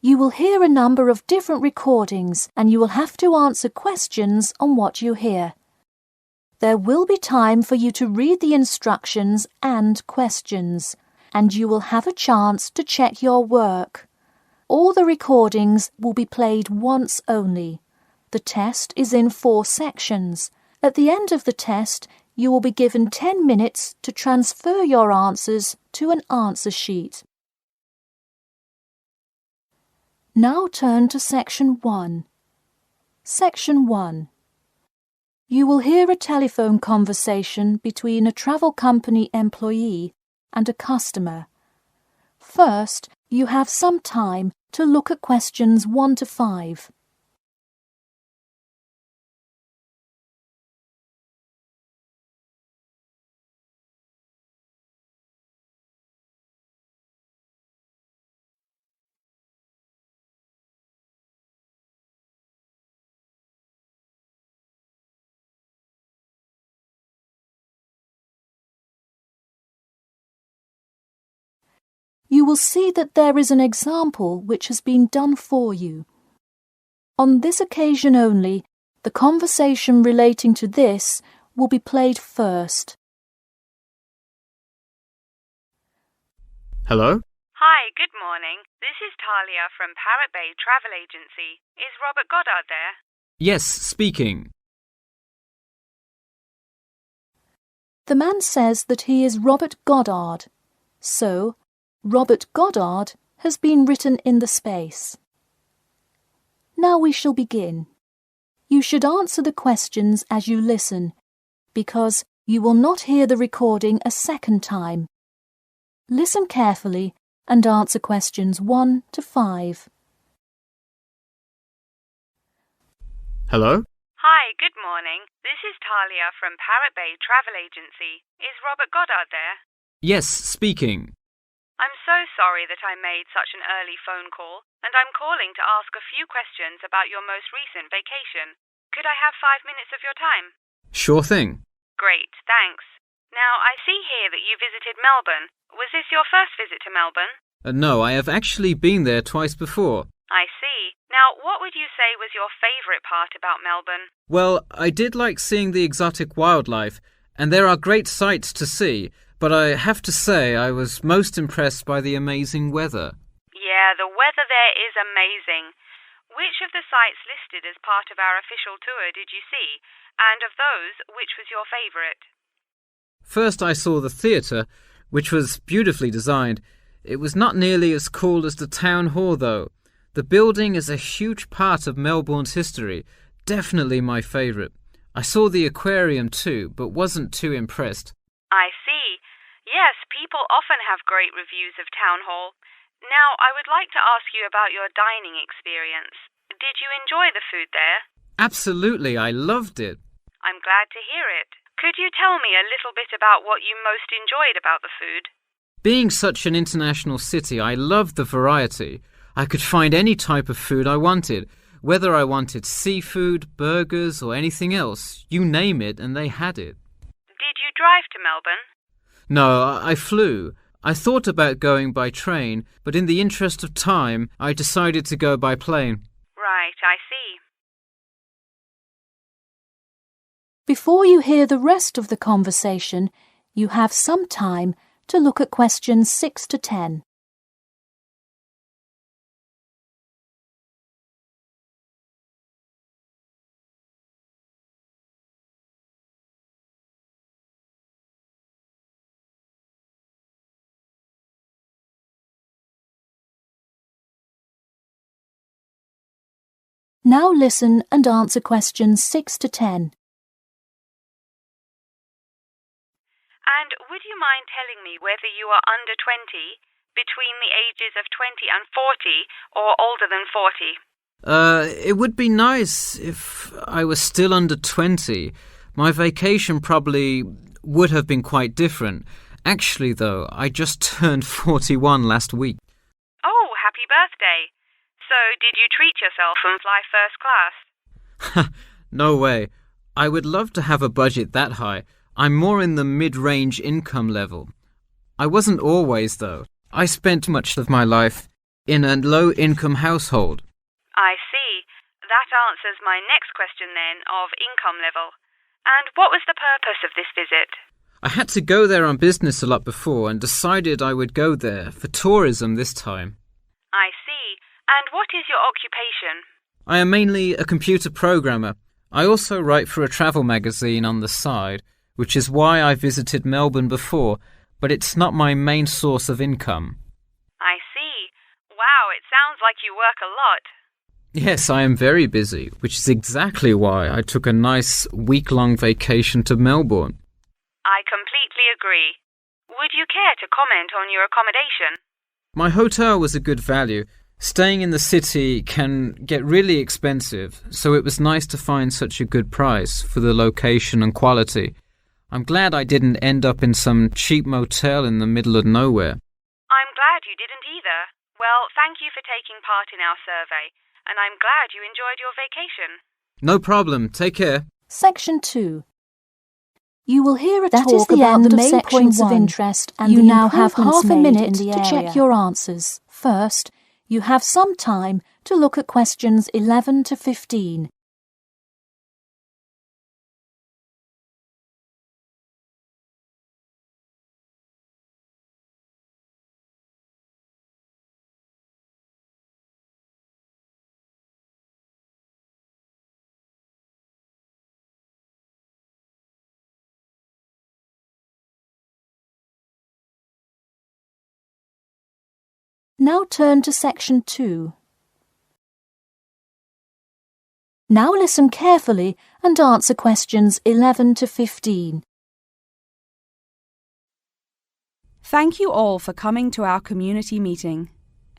You will hear a number of different recordings and you will have to answer questions on what you hear. There will be time for you to read the instructions and questions, and you will have a chance to check your work. All the recordings will be played once only. The test is in 4 sections. At the end of the test, you will be given 10 minutes to transfer your answers to an answer sheet. Now turn to Section 1. Section 1. You will hear a telephone conversation between a travel company employee and a customer. First, you have some time to look at questions 1 to 5. You will see that there is an example which has been done for you. On this occasion only, the conversation relating to this will be played first. Hello? Hi, good morning. This is Talia from Parrot Bay Travel Agency. Is Robert Goddard there? Yes, speaking. The man says that he is Robert Goddard, so Robert Goddard has been written in the space. Now we shall begin. You should answer the questions as you listen, because you will not hear the recording a second time. Listen carefully and answer questions 1 to 5. Hello? Hi, good morning. This is Talia from Parrot Bay Travel Agency. Is Robert Goddard there? Yes, speaking. I'm so sorry that I made such an early phone call, and I'm calling to ask a few questions about your most recent vacation. Could I have 5 minutes of your time? Sure thing. Great, thanks. Now, I see here that you visited Melbourne. Was this your first visit to Melbourne? No, I have actually been there twice before. I see. Now, what would you say was your favourite part about Melbourne? Well, I did like seeing the exotic wildlife, and there are great sights to see, but I have to say I was most impressed by the amazing weather. Yeah, the weather there is amazing. Which of the sites listed as part of our official tour did you see? And of those, which was your favourite? First I saw the theatre, which was beautifully designed. It was not nearly as cool as the town hall, though. The building is a huge part of Melbourne's history. Definitely my favourite. I saw the aquarium too, but wasn't too impressed. I see. Yes, people often have great reviews of Town Hall. Now, I would like to ask you about your dining experience. Did you enjoy the food there? Absolutely, I loved it. I'm glad to hear it. Could you tell me a little bit about what you most enjoyed about the food? Being such an international city, I loved the variety. I could find any type of food I wanted, whether I wanted seafood, burgers, or anything else. You name it, and they had it. Did you drive to Melbourne? No, I flew. I thought about going by train, but in the interest of time, I decided to go by plane. Right, I see. Before you hear the rest of the conversation, you have some time to look at questions 6 to 10. Now listen and answer questions 6 to 10. And would you mind telling me whether you are under 20, between the ages of 20 and 40, or older than 40? It would be nice if I was still under 20. My vacation probably would have been quite different. Actually, though, I just turned 41 last week. Oh, happy birthday. So, did you treat yourself and fly first class? No way. I would love to have a budget that high. I'm more in the mid-range income level. I wasn't always, though. I spent much of my life in a low-income household. I see. That answers my next question then, of income level. And what was the purpose of this visit? I had to go there on business a lot before and decided I would go there for tourism this time. I see. And what is your occupation? I am mainly a computer programmer. I also write for a travel magazine on the side, which is why I visited Melbourne before, but it's not my main source of income. I see. Wow, it sounds like you work a lot. Yes, I am very busy, which is exactly why I took a nice week-long vacation to Melbourne. I completely agree. Would you care to comment on your accommodation? My hotel was a good value. Staying in the city can get really expensive, so it was nice to find such a good price for the location and quality. I'm glad I didn't end up in some cheap motel in the middle of nowhere. I'm glad you didn't either. Well, thank you for taking part in our survey, and I'm glad you enjoyed your vacation. No problem. Take care. Section 2. You will hear a That talk is the about end the of main section points of 1. interest and You the now have improvements half a made minute in the to area. check your answers. First, you have some time to look at questions 11 to 15. Now turn to section 2. Now listen carefully and answer questions 11 to 15. Thank you all for coming to our community meeting.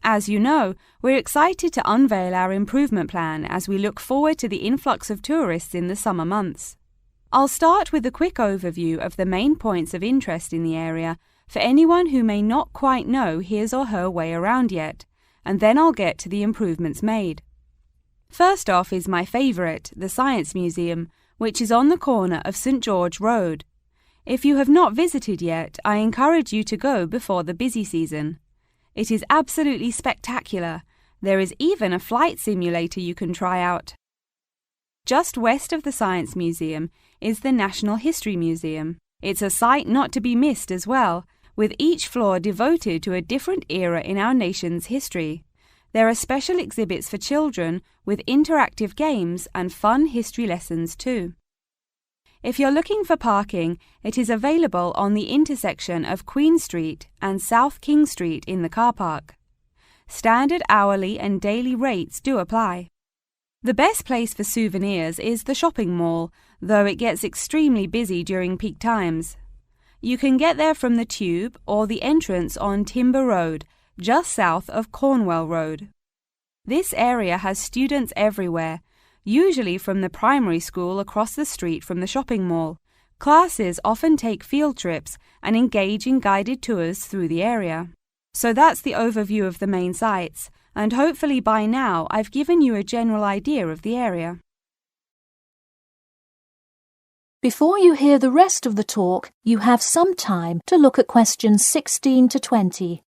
As you know, we're excited to unveil our improvement plan as we look forward to the influx of tourists in the summer months. I'll start with a quick overview of the main points of interest in the area for anyone who may not quite know his or her way around yet, and then I'll get to the improvements made. First off is my favourite, the Science Museum, which is on the corner of St George Road. If you have not visited yet, I encourage you to go before the busy season. It is absolutely spectacular. There is even a flight simulator you can try out. Just west of the Science Museum is the National History Museum. It's a sight not to be missed as well, with each floor devoted to a different era in our nation's history. There are special exhibits for children with interactive games and fun history lessons too. If you're looking for parking, it is available on the intersection of Queen Street and South King Street in the car park. Standard hourly and daily rates do apply. The best place for souvenirs is the shopping mall, though it gets extremely busy during peak times. You can get there from the Tube or the entrance on Timber Road, just south of Cornwell Road. This area has students everywhere, usually from the primary school across the street from the shopping mall. Classes often take field trips and engage in guided tours through the area. So that's the overview of the main sites, and hopefully by now I've given you a general idea of the area. Before you hear the rest of the talk, you have some time to look at questions 16 to 20.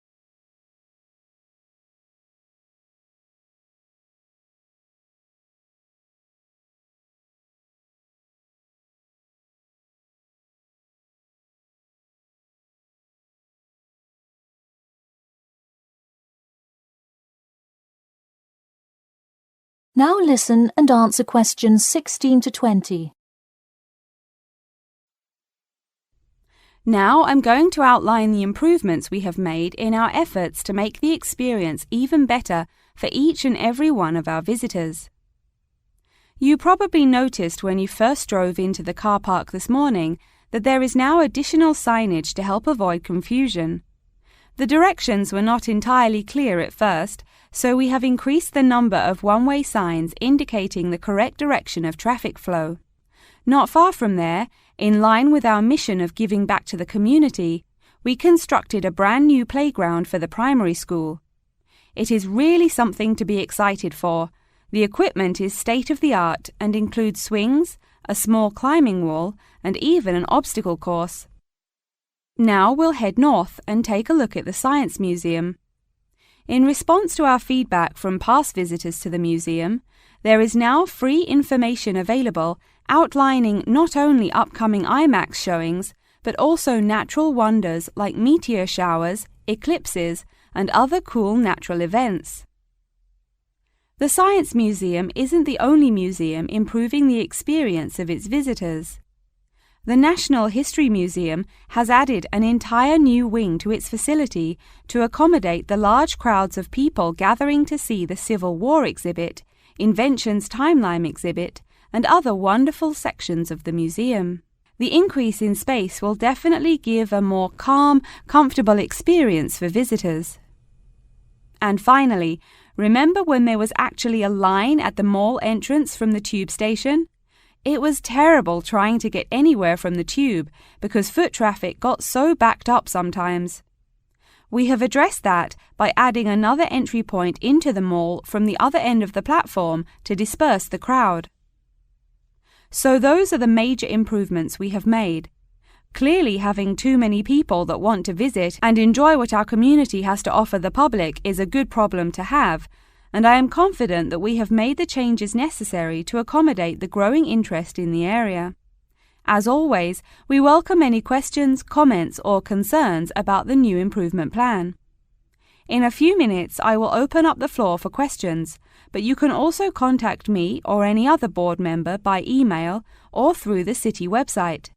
Now listen and answer questions 16 to 20. Now I'm going to outline the improvements we have made in our efforts to make the experience even better for each and every one of our visitors. You probably noticed when you first drove into the car park this morning that there is now additional signage to help avoid confusion. The directions were not entirely clear at first, so we have increased the number of one-way signs indicating the correct direction of traffic flow. Not far from there, in line with our mission of giving back to the community, we constructed a brand new playground for the primary school. It is really something to be excited for. The equipment is state-of-the-art and includes swings, a small climbing wall, and even an obstacle course. Now we'll head north and take a look at the Science Museum. In response to our feedback from past visitors to the museum, there is now free information available outlining not only upcoming IMAX showings, but also natural wonders like meteor showers, eclipses, and other cool natural events. The Science Museum isn't the only museum improving the experience of its visitors. The National History Museum has added an entire new wing to its facility to accommodate the large crowds of people gathering to see the Civil War exhibit, Inventions Timeline exhibit, and other wonderful sections of the museum. The increase in space will definitely give a more calm, comfortable experience for visitors. And finally, remember when there was actually a line at the mall entrance from the tube station? It was terrible trying to get anywhere from the tube because foot traffic got so backed up sometimes. We have addressed that by adding another entry point into the mall from the other end of the platform to disperse the crowd. So those are the major improvements we have made. Clearly, having too many people that want to visit and enjoy what our community has to offer the public is a good problem to have, and I am confident that we have made the changes necessary to accommodate the growing interest in the area. As always, we welcome any questions, comments, or concerns about the new improvement plan. In a few minutes, I will open up the floor for questions, but you can also contact me or any other board member by email or through the city website.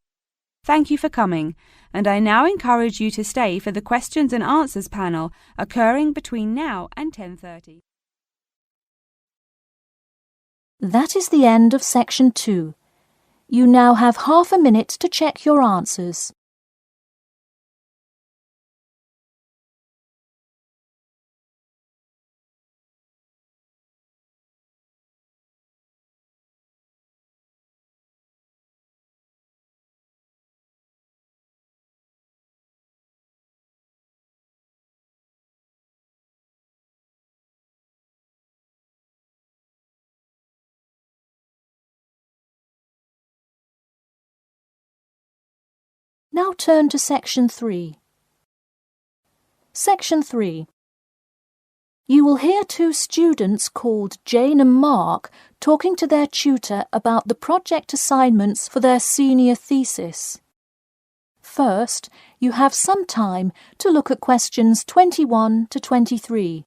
Thank you for coming, and I now encourage you to stay for the questions and answers panel occurring between now and 10:30. That is the end of Section 2. You now have half a minute to check your answers. Now turn to Section 3. Section 3. You will hear two students called Jane and Mark talking to their tutor about the project assignments for their senior thesis. First, you have some time to look at questions 21 to 23.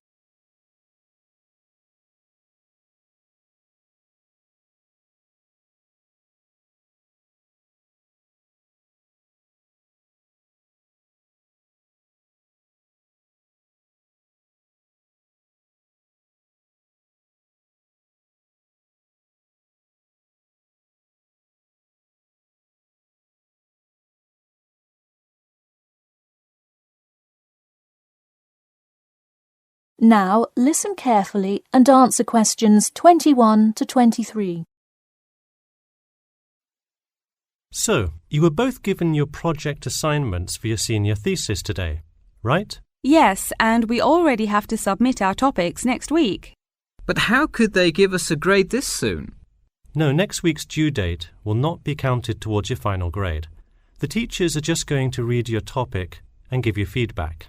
Now listen carefully and answer questions 21 to 23. So, you were both given your project assignments for your senior thesis today, right? Yes, and we already have to submit our topics next week. But how could they give us a grade this soon? No, next week's due date will not be counted towards your final grade. The teachers are just going to read your topic and give you feedback.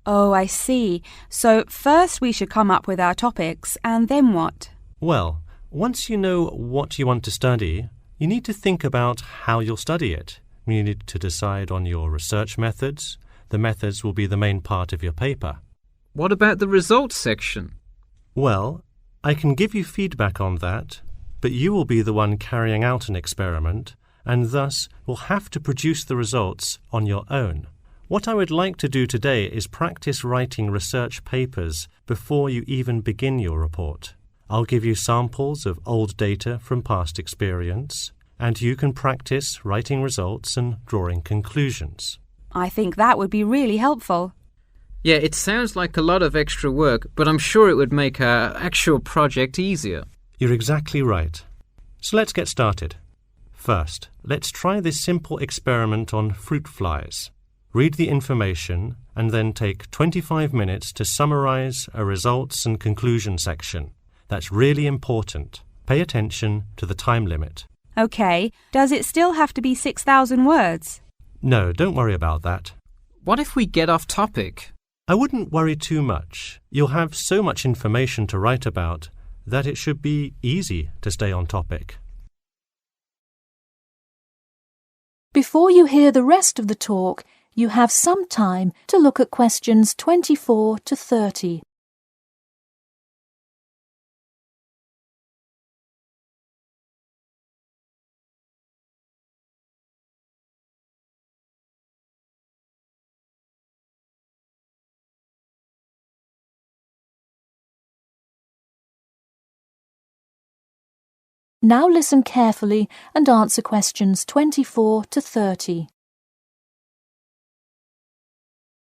Oh, I see. So first we should come up with our topics, and then what? Well, once you know what you want to study, you need to think about how you'll study it. You need to decide on your research methods. The methods will be the main part of your paper. What about the results section? Well, I can give you feedback on that, but you will be the one carrying out an experiment, and thus will have to produce the results on your own. What I would like to do today is practice writing research papers before you even begin your report. I'll give you samples of old data from past experience, and you can practice writing results and drawing conclusions. I think that would be really helpful. Yeah, it sounds like a lot of extra work, but I'm sure it would make our actual project easier. You're exactly right. So let's get started. First, let's try this simple experiment on fruit flies. Read the information and then take 25 minutes to summarize a results and conclusion section. That's really important. Pay attention to the time limit. Okay, does it still have to be 6,000 words? No, don't worry about that. What if we get off topic? I wouldn't worry too much. You'll have so much information to write about that it should be easy to stay on topic. Before you hear the rest of the talk, you have some time to look at questions 24 to 30. Now listen carefully and answer questions 24 to 30.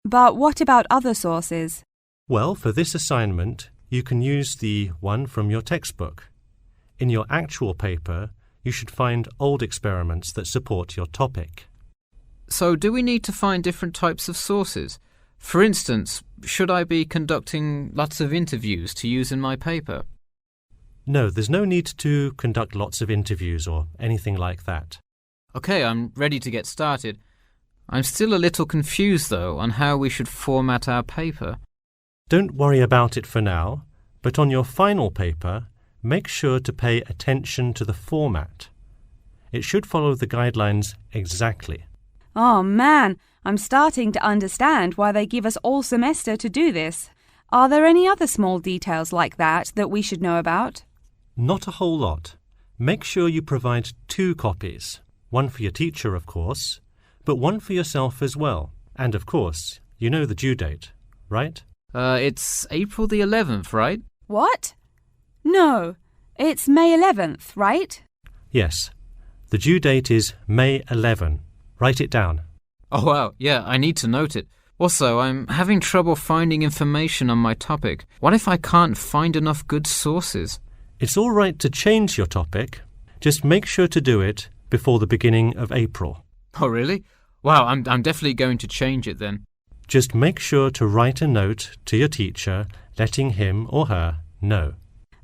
But what about other sources? Well, for this assignment, you can use the one from your textbook. In your actual paper, you should find old experiments that support your topic. So do we need to find different types of sources? For instance, should I be conducting lots of interviews to use in my paper? No, there's no need to conduct lots of interviews or anything like that. OK, I'm ready to get started. I'm still a little confused, though, on how we should format our paper. Don't worry about it for now, but on your final paper, make sure to pay attention to the format. It should follow the guidelines exactly. Oh man, I'm starting to understand why they give us all semester to do this. Are there any other small details like that we should know about? Not a whole lot. Make sure you provide 2 copies. One for your teacher, of course, but one for yourself as well. And of course, you know the due date, right? It's April the 11th, right? What? No, it's May 11th, right? Yes. The due date is May 11. Write it down. Oh, wow, yeah, I need to note it. Also, I'm having trouble finding information on my topic. What if I can't find enough good sources? It's all right to change your topic. Just make sure to do it before the beginning of April. Oh, really? Wow, I'm definitely going to change it then. Just make sure to write a note to your teacher letting him or her know.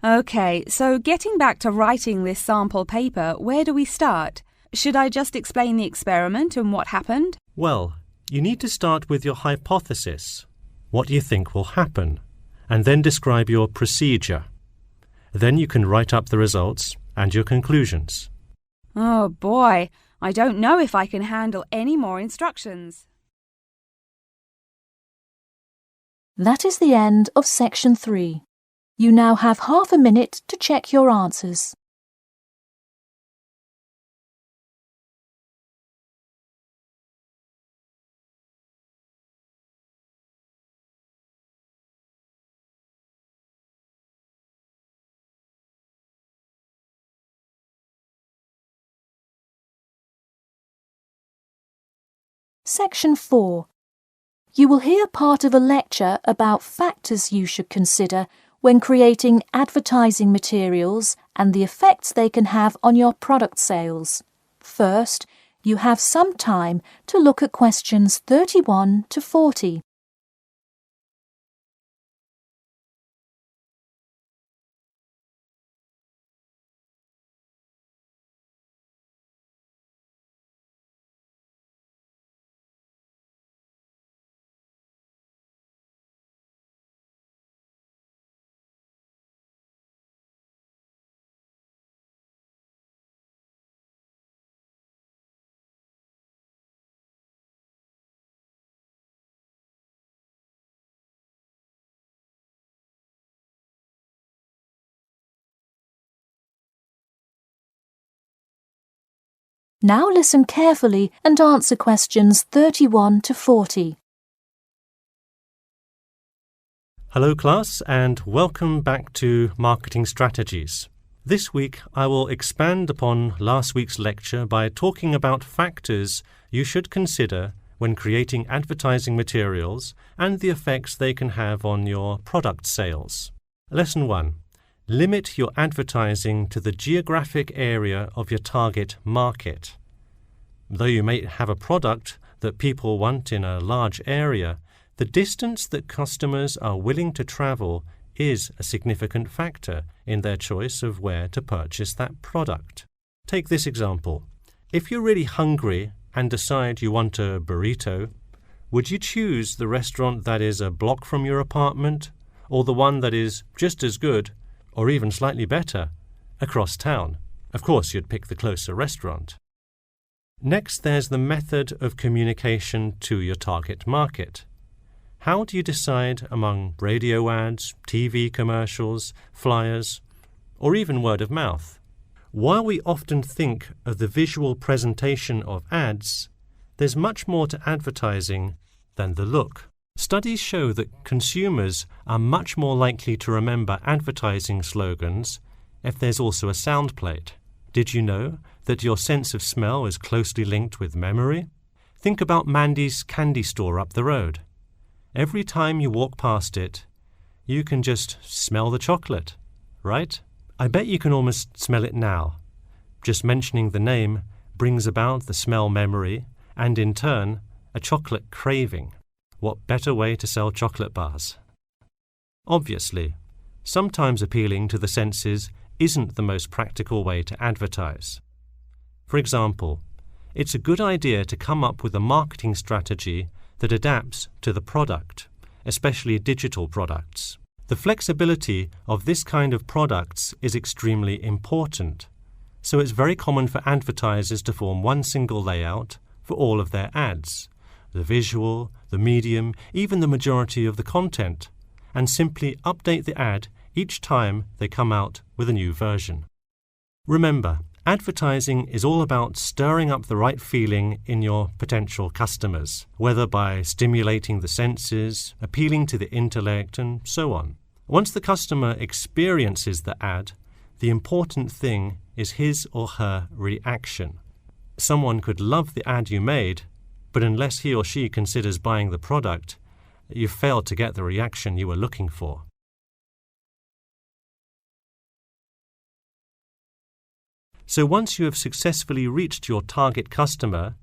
OK, so getting back to writing this sample paper, where do we start? Should I just explain the experiment and what happened? Well, you need to start with your hypothesis, what you think will happen, and then describe your procedure. Then you can write up the results and your conclusions. Oh boy, I don't know if I can handle any more instructions. That is the end of section 3. You now have half a minute to check your answers. Section 4. You will hear part of a lecture about factors you should consider when creating advertising materials and the effects they can have on your product sales. First, you have some time to look at questions 31 to 40. Now listen carefully and answer questions 31 to 40. Hello class, and welcome back to Marketing Strategies. This week I will expand upon last week's lecture by talking about factors you should consider when creating advertising materials and the effects they can have on your product sales. Lesson 1. Limit your advertising to the geographic area of your target market. Though you may have a product that people want in a large area, the distance that customers are willing to travel is a significant factor in their choice of where to purchase that product. Take this example. If you're really hungry and decide you want a burrito, Would you choose the restaurant that is a block from your apartment, or the one that is just as good, or even slightly better, across town? Of course, you'd pick the closer restaurant. Next, there's the method of communication to your target market. How do you decide among radio ads, TV commercials, flyers, or even word of mouth? While we often think of the visual presentation of ads, there's much more to advertising than the look. Studies show that consumers are much more likely to remember advertising slogans if there's also a sound plate. Did you know that your sense of smell is closely linked with memory? Think about Mandy's candy store up the road. Every time you walk past it, you can just smell the chocolate, right? I bet you can almost smell it now. Just mentioning the name brings about the smell memory and, in turn, a chocolate craving. What better way to sell chocolate bars? Obviously, sometimes appealing to the senses isn't the most practical way to advertise. For example, it's a good idea to come up with a marketing strategy that adapts to the product, especially digital products. The flexibility of this kind of products is extremely important, so it's very common for advertisers to form one single layout for all of their ads, the visual, the medium, even the majority of the content, and simply update the ad each time they come out with a new version. Remember, advertising is all about stirring up the right feeling in your potential customers, whether by stimulating the senses, appealing to the intellect, and so on. Once the customer experiences the ad, the important thing is his or her reaction. Someone could love the ad you made, but unless he or she considers buying the product, you've failed to get the reaction you were looking for. So once you have successfully reached your target customer,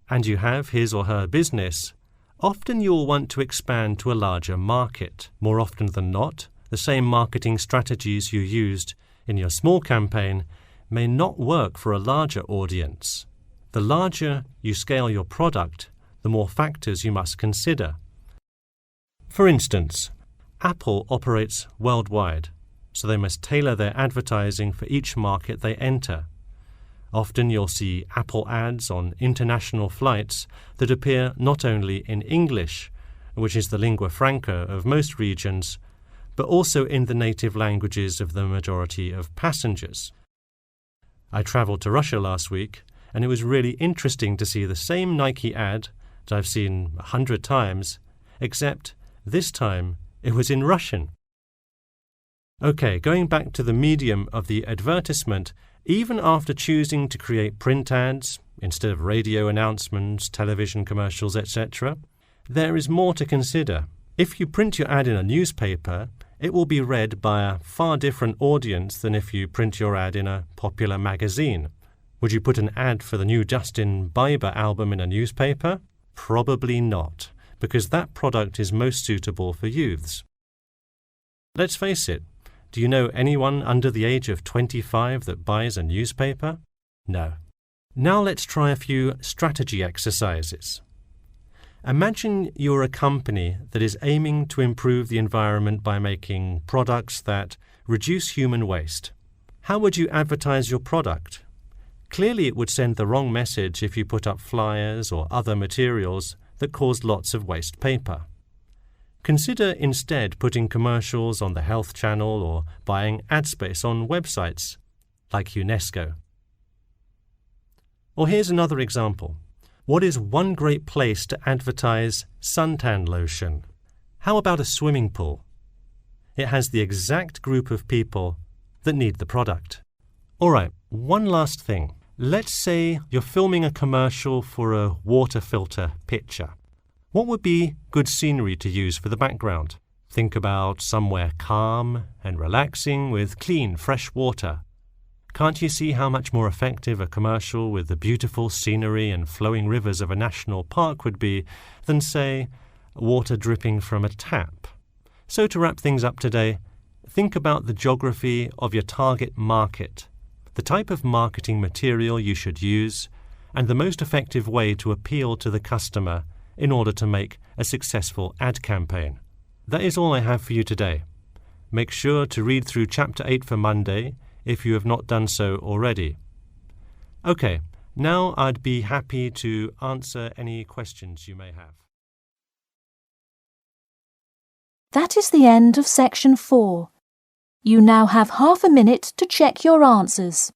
and you have his or her business, often you'll want to expand to a larger market. More often than not, the same marketing strategies you used in your small campaign may not work for a larger audience. The larger you scale your product, the more factors you must consider. For instance, Apple operates worldwide, so they must tailor their advertising for each market they enter. Often you'll see Apple ads on international flights that appear not only in English, which is the lingua franca of most regions, but also in the native languages of the majority of passengers. I travelled to Russia last week, and it was really interesting to see the same Nike ad that I've seen 100 times, except this time it was in Russian. Okay, going back to the medium of the advertisement, even after choosing to create print ads instead of radio announcements, television commercials, etc., there is more to consider. If you print your ad in a newspaper, it will be read by a far different audience than if you print your ad in a popular magazine. Would you put an ad for the new Justin Bieber album in a newspaper? Probably not, because that product is most suitable for youths. Let's face it, do you know anyone under the age of 25 that buys a newspaper? No. Now let's try a few strategy exercises. Imagine you're a company that is aiming to improve the environment by making products that reduce human waste. How would you advertise your product? Clearly it would send the wrong message if you put up flyers or other materials that cause lots of waste paper. Consider instead putting commercials on the Health Channel or buying ad space on websites like UNESCO. Or here's another example. What is one great place to advertise suntan lotion? How about a swimming pool? It has the exact group of people that need the product. All right, one last thing. Let's say you're filming a commercial for a water filter pitcher. What would be good scenery to use for the background? Think about somewhere calm and relaxing with clean, fresh water. Can't you see how much more effective a commercial with the beautiful scenery and flowing rivers of a national park would be than, say, water dripping from a tap? So to wrap things up today, think about the geography of your target market, the type of marketing material you should use, and the most effective way to appeal to the customer in order to make a successful ad campaign. That is all I have for you today. Make sure to read through Chapter 8 for Monday if you have not done so already. Okay, now I'd be happy to answer any questions you may have. That is the end of Section 4. You now have half a minute to check your answers.